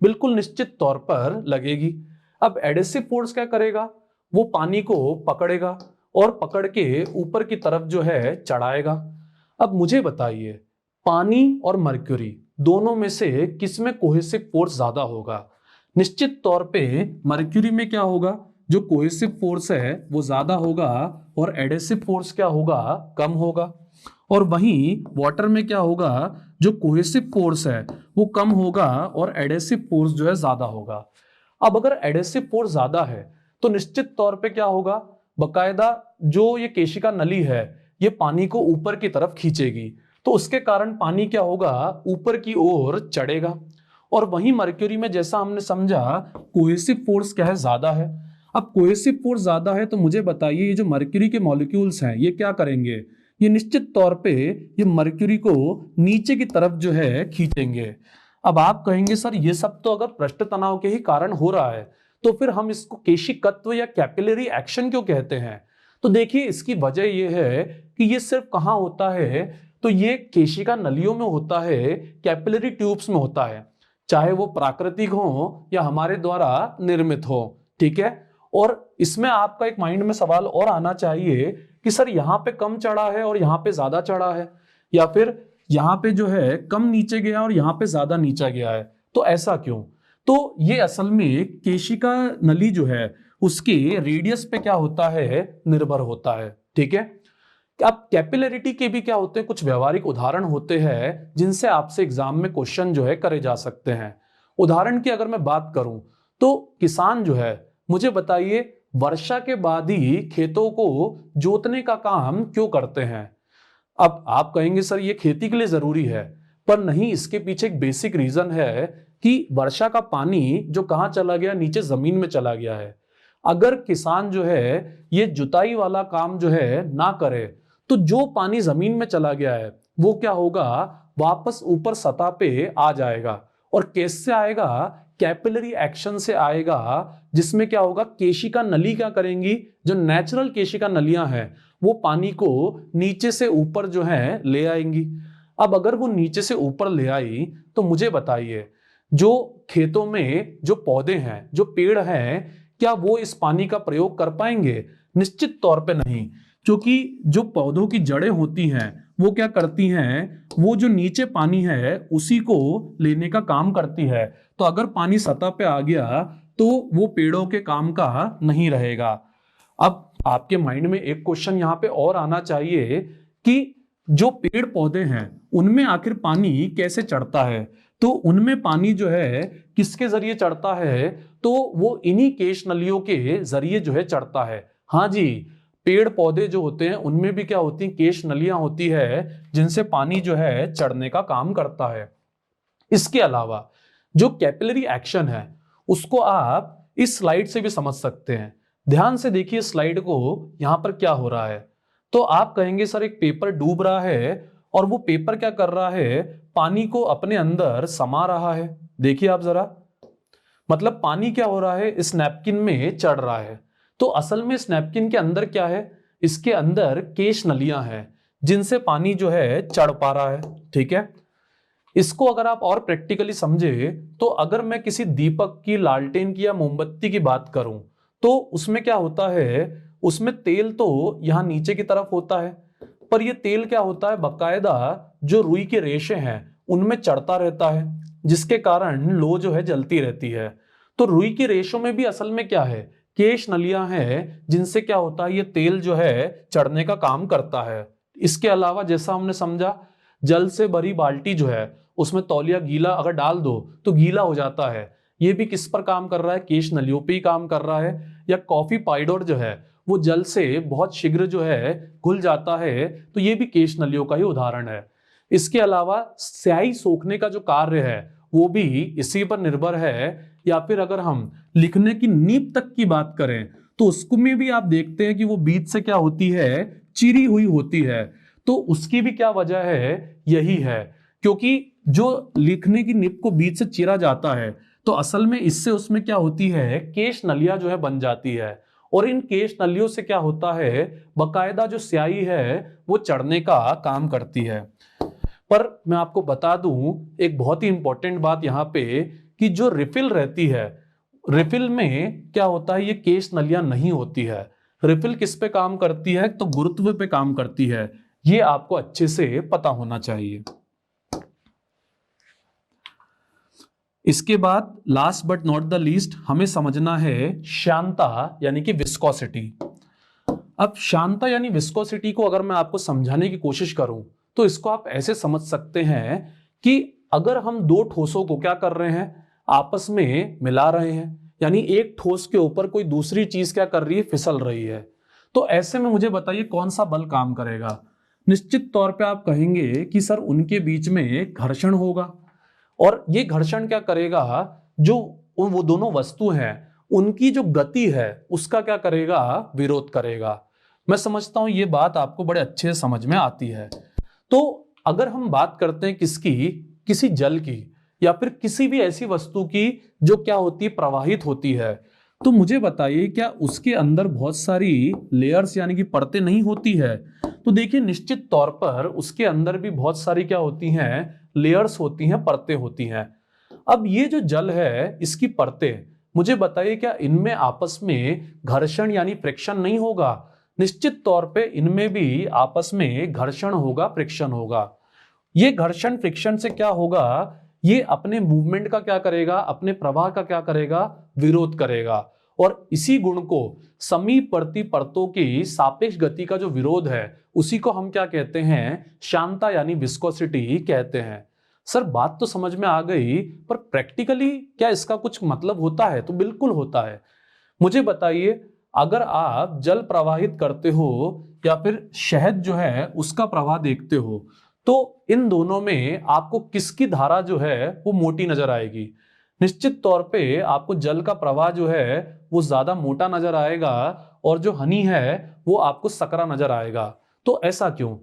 बिल्कुल निश्चित तौर पर लगेगी। अब एडेसिव फोर्स क्या करेगा, वो पानी को पकड़ेगा और पकड़ के ऊपर की तरफ जो है चढ़ाएगा। अब मुझे बताइए पानी और मर्क्यूरी दोनों में से किसमें कोहेसिव फोर्स ज्यादा होगा? निश्चित तौर पे मर्क्यूरी में क्या होगा, जो कोहेसिव फोर्स है वो ज्यादा होगा और एडेसिव फोर्स क्या होगा, कम होगा। और वहीं वाटर में क्या होगा, जो कोहेसिव फोर्स है वो कम होगा और एडेसिव फोर्स जो है ज्यादा होगा। अब अगर एडेसिव फोर्स ज्यादा है तो निश्चित तौर पे क्या होगा, बकायदा जो ये केशिका नली है ये पानी को ऊपर की तरफ खींचेगी, तो उसके कारण पानी क्या होगा, ऊपर की ओर चढ़ेगा। और वहीं मर्क्यूरी में जैसा हमने समझा कोहेसिव फोर्स क्या है, ज्यादा है। अब कोहेसिव फोर्स ज्यादा है तो मुझे बताइए ये जो मर्क्यूरी के मॉलिक्यूल्स हैं ये क्या करेंगे, ये निश्चित तौर पे ये मर्क्यूरी को नीचे की तरफ जो है खींचेंगे। अब आप कहेंगे सर ये सब तो अगर पृष्ठ तनाव के ही कारण हो रहा है तो फिर हम इसको केशिकत्व या कैपिलरी एक्शन क्यों कहते हैं? तो देखिए इसकी वजह यह है कि ये सिर्फ कहाँ होता है, तो ये केशिका नलियों में होता है, कैपिलरी ट्यूब्स में होता है, चाहे वो प्राकृतिक हो या हमारे द्वारा निर्मित हो। ठीक है। और इसमें आपका एक माइंड में सवाल और आना चाहिए कि सर यहाँ पे कम चढ़ा है और यहाँ पे ज्यादा चढ़ा है, या फिर यहाँ पे जो है कम नीचे गया और यहाँ पे ज्यादा नीचे गया है, तो ऐसा क्यों? तो ये असल में केशिका नली जो है उसके रेडियस पे क्या होता है, निर्भर होता है। ठीक है। अब कैपिलरिटी के भी क्या होते हैं, कुछ व्यवहारिक उदाहरण होते हैं जिनसे आपसे एग्जाम में क्वेश्चन जो है करे जा सकते हैं। उदाहरण की अगर मैं बात करूं तो किसान जो है, मुझे बताइए वर्षा के बाद ही खेतों को जोतने का काम क्यों करते हैं? अब आप कहेंगे सर ये खेती के लिए जरूरी है, पर नहीं, इसके पीछे एक बेसिक रीजन है कि वर्षा का पानी जो कहां चला गया, नीचे जमीन में चला गया है। अगर किसान जो है ये जुताई वाला काम जो है ना करे तो जो पानी जमीन में चला गया है वो क्या होगा, वापस ऊपर सतह पे आ जाएगा। और कैसे आएगा, कैपिलरी एक्शन से आएगा, जिसमें क्या होगा, केशिका नली क्या करेंगी, जो नेचुरल केशिका नलियां हैं वो पानी को नीचे से ऊपर जो है ले आएंगी। अब अगर वो नीचे से ऊपर ले आई तो मुझे बताइए, जो खेतों में जो पौधे हैं, जो पेड़ हैं, क्या वो इस पानी का प्रयोग कर पाएंगे? निश्चित तौर पे नहीं, क्योंकि जो पौधों की जड़ें होती हैं वो क्या करती हैं, वो जो नीचे पानी है उसी को लेने का काम करती है। तो अगर पानी सतह पे आ गया तो वो पेड़ों के काम का नहीं रहेगा। अब आपके माइंड में एक क्वेश्चन यहाँ पे और आना चाहिए कि जो पेड़ पौधे हैं उनमें आखिर पानी कैसे चढ़ता है? तो उनमें पानी जो है किसके जरिए चढ़ता है? तो वो इन्हीं केश नलियों के जरिए जो है चढ़ता है। हाँ जी, पेड़ पौधे जो होते हैं उनमें भी क्या होती हैं, केश नलियां होती है जिनसे पानी जो है चढ़ने का काम करता है। इसके अलावा जो कैपिलरी एक्शन है उसको आप इस स्लाइड से भी समझ सकते हैं। ध्यान से देखिए स्लाइड को, यहां पर क्या हो रहा है। तो आप कहेंगे सर एक पेपर डूब रहा है और वो पेपर क्या कर रहा है, पानी को अपने अंदर समा रहा है। देखिए आप जरा, मतलब पानी क्या हो रहा है, इस नैपकिन में चढ़ रहा है। तो असल में इस नैपकिन के अंदर क्या है, इसके अंदर केश नलियां हैं जिनसे पानी जो है चढ़ पा रहा है। ठीक है, इसको अगर आप और प्रैक्टिकली समझे तो अगर मैं किसी दीपक की, लालटेन की या मोमबत्ती की बात करूं तो उसमें क्या होता है, उसमें तेल तो यहां नीचे की तरफ होता है, पर यह तेल क्या होता है, बकायदा जो रुई के रेशे हैं उनमें चढ़ता रहता है, जिसके कारण लो जो है जलती रहती है। तो रुई के रेशों में भी असल में क्या है, केश नलियां हैं जिनसे क्या होता है, ये तेल जो है चढ़ने का काम करता है। इसके अलावा जैसा हमने समझा, जल से भरी बाल्टी जो है उसमें तौलिया गीला अगर डाल दो तो गीला हो जाता है। ये भी किस पर काम कर रहा है, केश नलियों पे ही काम कर रहा है। या कॉफी पाउडर जो है वो जल से बहुत शीघ्र जो है घुल जाता है, तो ये भी केश नलियों का ही उदाहरण है। इसके अलावा स्याही सोखने का जो कार्य है वो भी इसी पर निर्भर है। या फिर अगर हम लिखने की नीब तक की बात करें तो उसको में भी आप देखते हैं कि वो बीच से क्या होती है, चिरी हुई होती है। तो उसकी भी क्या वजह है, यही है, क्योंकि जो लिखने की निब को बीच से चीरा जाता है तो असल में इससे उसमें क्या होती है, केश नलियां जो है बन जाती है। और इन केश नलियों से क्या होता है, बकायदा जो स्याही है वो चढ़ने का काम करती है। पर मैं आपको बता दूं एक बहुत ही इंपॉर्टेंट बात यहाँ पे, कि जो रिफिल रहती है, रिफिल में क्या होता है, ये केश नलियां नहीं होती है। रिफिल किस पे काम करती है, तो गुरुत्व पे काम करती है। ये आपको अच्छे से पता होना चाहिए। इसके बाद last but not the least हमें समझना है श्यानता यानी कि विस्कोसिटी। अब श्यानता यानी विस्कोसिटी को अगर मैं आपको समझाने की कोशिश करूं तो इसको आप ऐसे समझ सकते हैं कि अगर हम दो ठोसों को क्या कर रहे हैं, आपस में मिला रहे हैं, यानी एक ठोस के ऊपर कोई दूसरी चीज क्या कर रही है, फिसल रही है। तो ऐसे में मुझे बताइए कौन सा बल काम करेगा। निश्चित तौर पे आप कहेंगे कि सर उनके बीच में घर्षण होगा, और ये घर्षण क्या करेगा, जो वो दोनों वस्तु हैं उनकी जो गति है उसका क्या करेगा, विरोध करेगा। मैं समझता हूं ये बात आपको बड़े अच्छे से समझ में आती है। तो अगर हम बात करते हैं किसकी, किसी जल की या फिर किसी भी ऐसी वस्तु की जो क्या होती है, प्रवाहित होती है, तो मुझे बताइए क्या उसके अंदर बहुत सारी लेयर्स यानी कि परतें नहीं होती है? तो देखिए निश्चित तौर पर उसके अंदर भी बहुत सारी क्या होती हैं, लेयर्स होती हैं, परतें होती हैं। अब ये जो जल है इसकी परतें, मुझे बताइए क्या इनमें आपस में घर्षण यानी फ्रिक्शन नहीं होगा? निश्चित तौर पे इनमें भी आपस में घर्षण होगा, फ्रिक्शन होगा। ये घर्षण फ्रिक्शन से क्या होगा, ये अपने मूवमेंट का क्या करेगा, अपने प्रवाह का क्या करेगा, विरोध करेगा। और इसी गुण को समीपवर्ती परतों की सापेक्ष गति का जो विरोध है उसी को हम क्या कहते हैं, श्यानता यानी विस्कोसिटी कहते हैं। सर बात तो समझ में आ गई, पर प्रैक्टिकली क्या इसका कुछ मतलब होता है? तो बिल्कुल होता है। मुझे बताइए, अगर आप जल प्रवाहित करते हो या फिर शहद जो है उसका प्रवाह देखते हो, तो इन दोनों में आपको किसकी धारा जो है वो मोटी नजर आएगी? निश्चित तौर पे आपको जल का प्रवाह जो है वो ज्यादा मोटा नजर आएगा, और जो हनी है वो आपको सकरा नजर आएगा। तो ऐसा क्यों?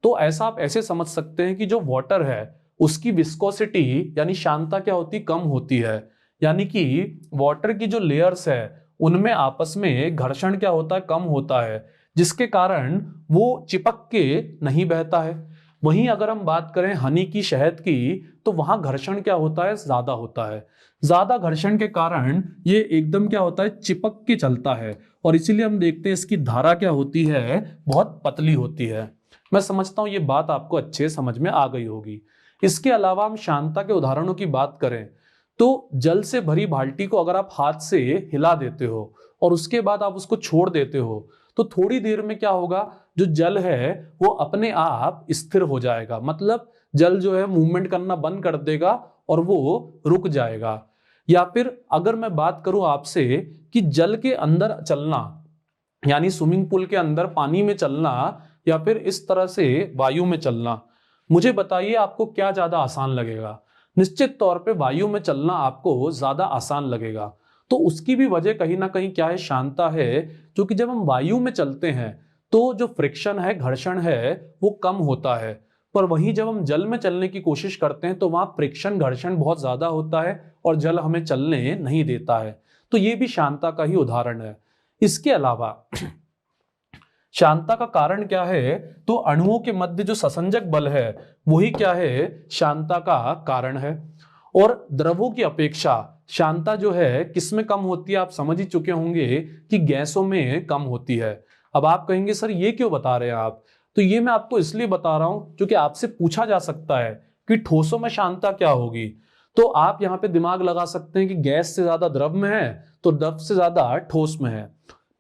तो ऐसा आप ऐसे समझ सकते हैं कि जो वाटर है उसकी विस्कोसिटी यानी श्यानता क्या होती, कम होती है। यानी कि वाटर की जो लेयर्स है उनमें आपस में घर्षण क्या होता है, कम होता है, जिसके कारण वो चिपक के नहीं बहता है। वहीं अगर हम बात करें हनी की, शहद की, तो वहां घर्षण क्या होता है, ज्यादा होता है। ज्यादा घर्षण के कारण ये एकदम क्या होता है, चिपक के चलता है, और इसीलिए हम देखते हैं इसकी धारा क्या होती है, बहुत पतली होती है। मैं समझता हूं ये बात आपको अच्छे समझ में आ गई होगी। इसके अलावा हम शांतता के उदाहरणों की बात करें तो जल से भरी बाल्टी को अगर आप हाथ से हिला देते हो और उसके बाद आप उसको छोड़ देते हो तो थोड़ी देर में क्या होगा, जो जल है वो अपने आप स्थिर हो जाएगा, मतलब जल जो है मूवमेंट करना बंद कर देगा और वो रुक जाएगा। या फिर अगर मैं बात करूं आपसे कि जल के अंदर चलना, यानी स्विमिंग पूल के अंदर पानी में चलना या फिर इस तरह से वायु में चलना, मुझे बताइए आपको क्या ज्यादा आसान लगेगा। निश्चित तौर पे वायु में चलना आपको ज्यादा आसान लगेगा। तो उसकी भी वजह कहीं ना कहीं क्या है, शांतता है। क्योंकि जब हम वायु में चलते हैं तो जो फ्रिक्शन है, घर्षण है, वो कम होता है। पर वहीं जब हम जल में चलने की कोशिश करते हैं तो वहां फ्रिक्शन, घर्षण बहुत ज्यादा होता है और जल हमें चलने नहीं देता है। तो ये भी शांतता का ही उदाहरण है। इसके अलावा शांतता का कारण क्या है, तो अणुओं के मध्य जो ससंजक बल है वही क्या है, शांतता का कारण है। और द्रवों की अपेक्षा शांतता जो है किसमें कम होती है, आप समझ ही चुके होंगे कि गैसों में कम होती है। अब आप कहेंगे सर ये क्यों बता रहे हैं आप, तो ये मैं आपको इसलिए बता रहा हूं क्योंकि आपसे पूछा जा सकता है कि ठोसों में शांतता क्या होगी। तो आप यहां पे दिमाग लगा सकते हैं कि गैस से ज्यादा द्रव में है तो द्रव से ज्यादा ठोस में है।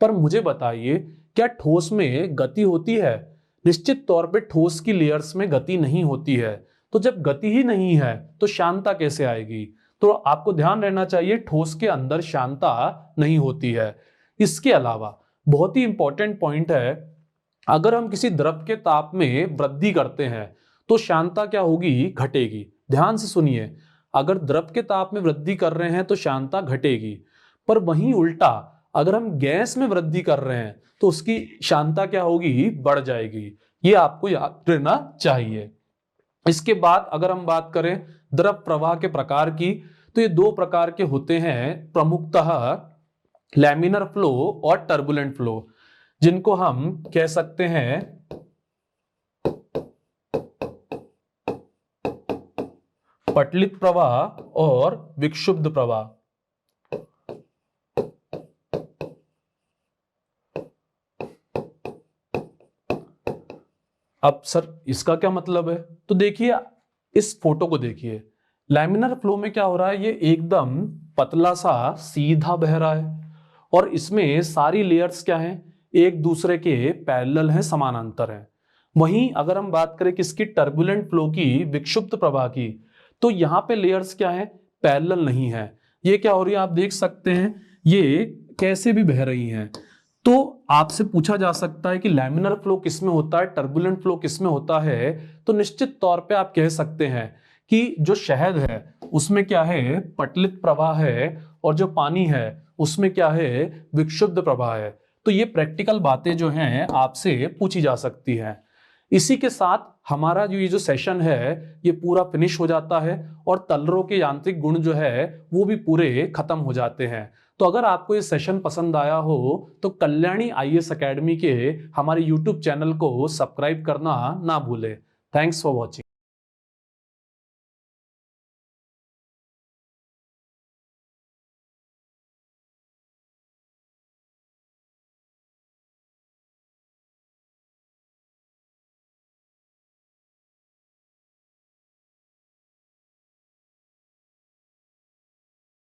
पर मुझे बताइए, क्या ठोस में गति होती है? निश्चित तौर पे ठोस की लेयर्स में गति नहीं होती है। तो जब गति ही नहीं है तो शांतता कैसे आएगी? तो आपको ध्यान रहना चाहिए, ठोस के अंदर शांतता नहीं होती है। इसके अलावा बहुत ही इंपॉर्टेंट पॉइंट है, अगर हम किसी द्रव के ताप में वृद्धि करते हैं तो शांतता क्या होगी, घटेगी। ध्यान से सुनिए, अगर द्रव के ताप में वृद्धि कर रहे हैं तो शांतता घटेगी। पर वहीं उल्टा अगर हम गैस में वृद्धि कर रहे हैं तो उसकी शांतता क्या होगी, बढ़ जाएगी। ये आपको याद रहना चाहिए। इसके बाद अगर हम बात करें द्रव प्रवाह के प्रकार की, तो ये दो प्रकार के होते हैं प्रमुखतः, लैमिनर फ्लो और टर्बुलेंट फ्लो, जिनको हम कह सकते हैं पटलित प्रवाह और विक्षुब्ध प्रवाह। अब सर इसका क्या मतलब है, तो देखिए इस फोटो को देखिए। लैमिनर फ्लो में क्या हो रहा है, ये एकदम पतला सा सीधा बह रहा है और इसमें सारी लेयर्स क्या हैं, एक दूसरे के पैरेलल हैं, समानांतर हैं। वहीं अगर हम बात करें किसकी, टर्बुलेंट फ्लो की, विक्षुब्ध प्रवाह की, तो यहां पे लेयर्स क्या है, पैरेलल नहीं है। ये क्या हो रही है, आप देख सकते हैं ये कैसे भी बह रही हैं। तो आपसे पूछा जा सकता है कि लैमिनर फ्लो किसमें होता है, टर्बुलेंट फ्लो किसमें होता है, तो निश्चित तौर पे आप कह सकते हैं कि जो शहद है उसमें क्या है, पटलित प्रवाह है, और जो पानी है उसमें क्या है, विक्षुब्ध प्रवाह है। तो ये प्रैक्टिकल बातें जो हैं आपसे पूछी जा सकती हैं। इसी के साथ हमारा जो ये जो सेशन है ये पूरा फिनिश हो जाता है और तलरों के यांत्रिक गुण जो है वो भी पूरे खत्म हो जाते हैं। तो अगर आपको ये सेशन पसंद आया हो तो कल्याणी आईएएस एकेडमी के हमारे यूट्यूब चैनल को सब्सक्राइब करना ना भूलें। Thanks for watching.